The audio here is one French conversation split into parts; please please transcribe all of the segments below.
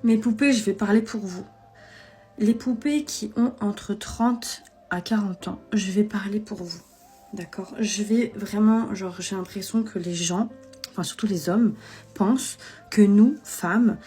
Mes poupées, je vais parler pour vous. Les poupées qui ont entre 30 à 40 ans, je vais parler pour vous. D'accord? Je vais vraiment, genre, j'ai l'impression que les gens, enfin surtout les hommes, pensent que nous, femmes,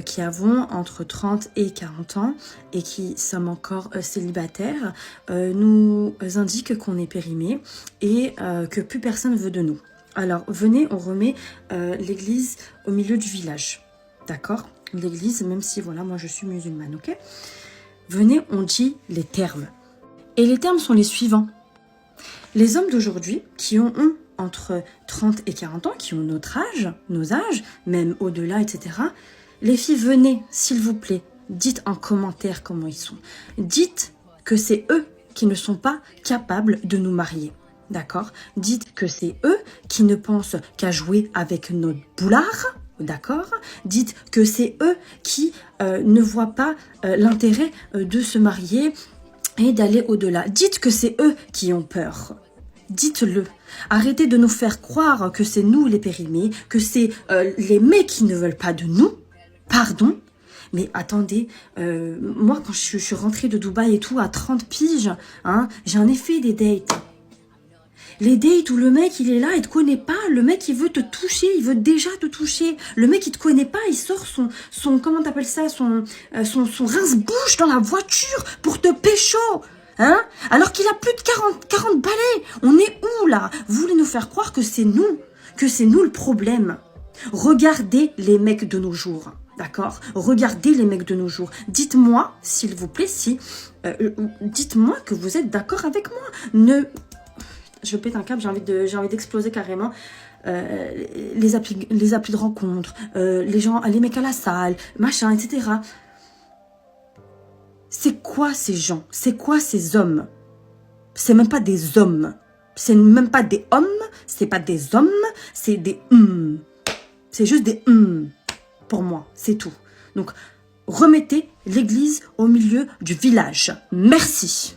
qui avons entre 30 et 40 ans et qui sommes encore célibataires, nous indiquent qu'on est périmés et que plus personne veut de nous. Alors, venez, on remet l'église au milieu du village. D'accord? L'église, même si, voilà, moi je suis musulmane, ok? Venez, on dit les termes. Et les termes sont les suivants. Les hommes d'aujourd'hui, qui ont entre 30 et 40 ans, qui ont notre âge, nos âges, même au-delà, etc. Les filles, venez, s'il vous plaît, dites en commentaire comment ils sont. Dites que c'est eux qui ne sont pas capables de nous marier. D'accord? Dites que c'est eux qui ne pensent qu'à jouer avec notre boulard. D'accord? Dites que c'est eux qui ne voient pas l'intérêt de se marier et d'aller au-delà. Dites que c'est eux qui ont peur. Dites-le. Arrêtez de nous faire croire que c'est nous les périmés, que c'est les mecs qui ne veulent pas de nous. Pardon? Mais attendez, moi quand je suis rentrée de Dubaï et tout, à 30 piges, hein, j'en ai fait des dates. Les dates où le mec il est là, il te connaît pas, le mec il veut te toucher, il veut déjà te toucher. Le mec il te connaît pas, il sort son comment t'appelles ça, son rince-bouche dans la voiture pour te pécho. Hein? Alors qu'il a plus de 40 balais. On est où là? Vous voulez nous faire croire que c'est nous le problème. Regardez les mecs de nos jours. D'accord? Regardez les mecs de nos jours. Dites-moi, s'il vous plaît, si... dites-moi que vous êtes d'accord avec moi. Je pète un câble, j'ai envie d'exploser carrément. Les applis de rencontre, les mecs à la salle, machin, etc. C'est quoi ces gens? C'est quoi ces hommes? C'est même pas des hommes. C'est même pas des hommes. C'est pas des hommes. C'est des C'est juste des pour moi. C'est tout. Donc, remettez l'église au milieu du village. Merci.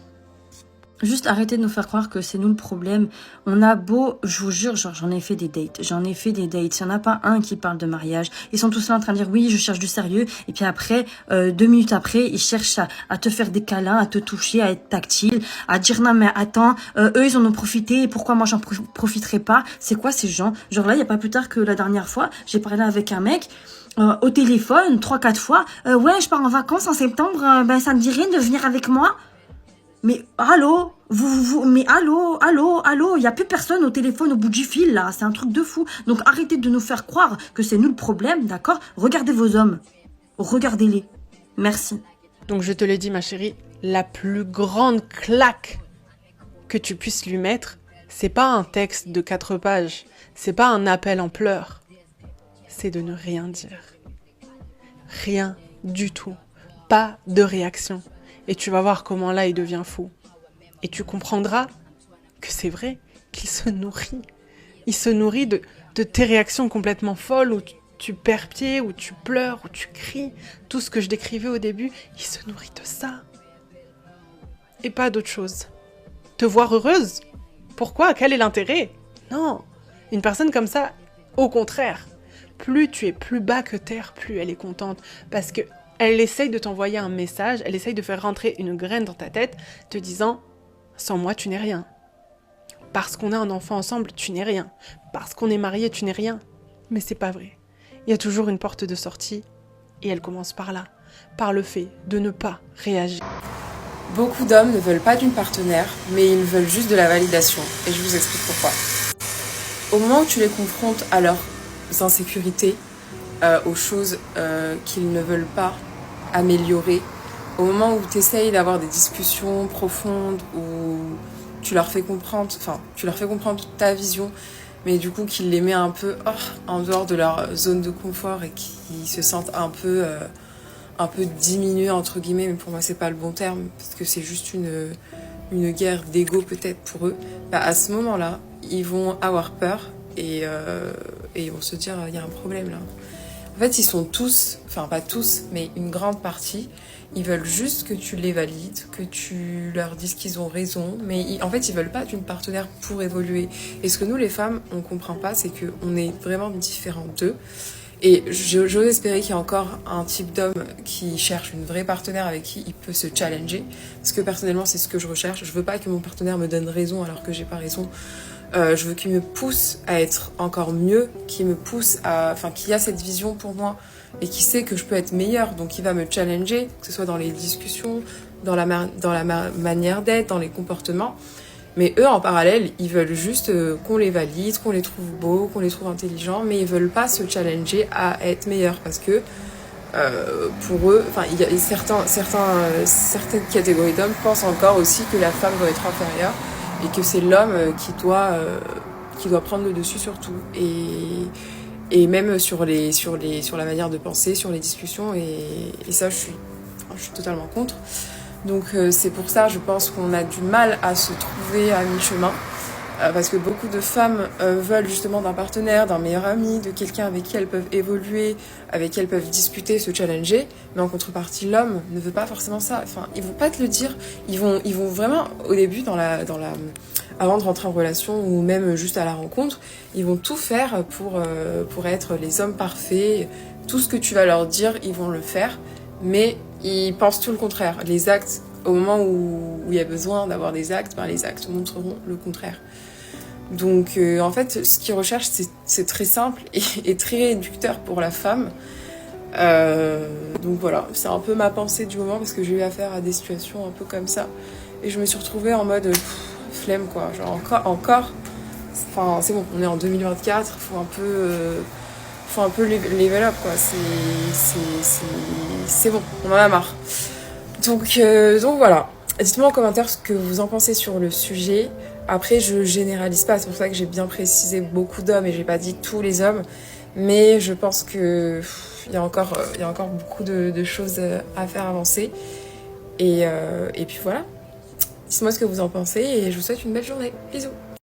Juste arrêtez de nous faire croire que c'est nous le problème. On a beau, je vous jure, genre j'en ai fait des dates. Il n'y en a pas un qui parle de mariage. Ils sont tous là en train de dire oui, je cherche du sérieux. Et puis après, 2 minutes après, ils cherchent à te faire des câlins, à te toucher, à être tactile, à dire non mais attends, eux ils en ont profité et pourquoi moi j'en profiterai pas? C'est quoi ces gens? Genre là, il n'y a pas plus tard que la dernière fois, j'ai parlé avec un mec. Au téléphone, 3-4 fois. Ouais, je pars en vacances en septembre, ben ça me dit rien de venir avec moi. Mais allô, mais allô, il n'y a plus personne au téléphone au bout du fil là, c'est un truc de fou. Donc arrêtez de nous faire croire que c'est nous le problème, d'accord? Regardez vos hommes, regardez-les. Merci. Donc je te le dis ma chérie, la plus grande claque que tu puisses lui mettre, c'est pas un texte de 4 pages, c'est pas un appel en pleurs, c'est de ne rien dire. Rien du tout, pas de réaction. Et tu vas voir comment là, il devient fou. Et tu comprendras que c'est vrai qu'il se nourrit. Il se nourrit de tes réactions complètement folles où tu perds pied, où tu pleures, où tu cries. Tout ce que je décrivais au début, il se nourrit de ça. Et pas d'autre chose. Te voir heureuse? Pourquoi? Quel est l'intérêt? Non. Une personne comme ça, au contraire, plus tu es plus bas que terre, plus elle est contente. Parce que elle essaye de t'envoyer un message, elle essaye de faire rentrer une graine dans ta tête, te disant « Sans moi, tu n'es rien. Parce qu'on a un enfant ensemble, tu n'es rien. Parce qu'on est mariés, tu n'es rien. » Mais c'est pas vrai. Il y a toujours une porte de sortie, et elle commence par là, par le fait de ne pas réagir. Beaucoup d'hommes ne veulent pas d'une partenaire, mais ils veulent juste de la validation. Et je vous explique pourquoi. Au moment où tu les confrontes à leurs insécurités, aux choses qu'ils ne veulent pas améliorer, au moment où tu essayes d'avoir des discussions profondes, où tu leur fais comprendre ta vision, mais du coup qu'ils les met un peu en dehors de leur zone de confort et qu'ils se sentent un peu diminués entre guillemets, mais pour moi c'est pas le bon terme, parce que c'est juste une guerre d'ego peut-être pour eux, à ce moment-là, ils vont avoir peur et ils vont se dire il y a un problème là. En fait, ils sont tous, enfin pas tous, mais une grande partie, ils veulent juste que tu les valides, que tu leur dises qu'ils ont raison, mais en fait, ils veulent pas d'une partenaire pour évoluer. Et ce que nous, les femmes, on comprend pas, c'est qu'on est vraiment différents d'eux. Et j'ose espérer qu'il y a encore un type d'homme qui cherche une vraie partenaire avec qui il peut se challenger. Parce que personnellement, c'est ce que je recherche. Je veux pas que mon partenaire me donne raison alors que j'ai pas raison. Je veux qu'il me pousse à être encore mieux, qu'il me pousse à... Enfin, qu'il y a cette vision pour moi et qui sait que je peux être meilleure. Donc il va me challenger, que ce soit dans les discussions, dans la manière d'être, dans les comportements. Mais eux, en parallèle, ils veulent juste qu'on les valide, qu'on les trouve beaux, qu'on les trouve intelligents, mais ils veulent pas se challenger à être meilleurs parce que pour eux, enfin, il y a certaines catégories d'hommes pensent encore aussi que la femme doit être inférieure et que c'est l'homme qui doit prendre le dessus sur tout. Et même sur la manière de penser, sur les discussions, et ça, je suis totalement contre. Donc c'est pour ça, je pense qu'on a du mal à se trouver à mi-chemin. Parce que beaucoup de femmes veulent justement d'un partenaire, d'un meilleur ami, de quelqu'un avec qui elles peuvent évoluer, avec qui elles peuvent discuter, se challenger. Mais en contrepartie, l'homme ne veut pas forcément ça. Enfin, ils vont pas te le dire. Ils vont vraiment, au début, avant de rentrer en relation ou même juste à la rencontre, ils vont tout faire pour être les hommes parfaits. Tout ce que tu vas leur dire, ils vont le faire. Mais ils pensent tout le contraire. Les actes, au moment où il y a besoin d'avoir des actes, ben les actes montreront le contraire. Donc en fait, ce qu'ils recherchent, c'est très simple et très réducteur pour la femme. Donc voilà, c'est un peu ma pensée du moment parce que j'ai eu affaire à des situations un peu comme ça. Et je me suis retrouvée en mode flemme quoi. Genre encore. Enfin, c'est bon, on est en 2024, faut un peu level up quoi. C'est bon, on en a marre. Donc voilà. Dites-moi en commentaire ce que vous en pensez sur le sujet. Après, je généralise pas, c'est pour ça que j'ai bien précisé beaucoup d'hommes et j'ai pas dit tous les hommes. Mais je pense que il y a encore beaucoup de choses à faire avancer. Et puis voilà. Dites-moi ce que vous en pensez et je vous souhaite une belle journée. Bisous.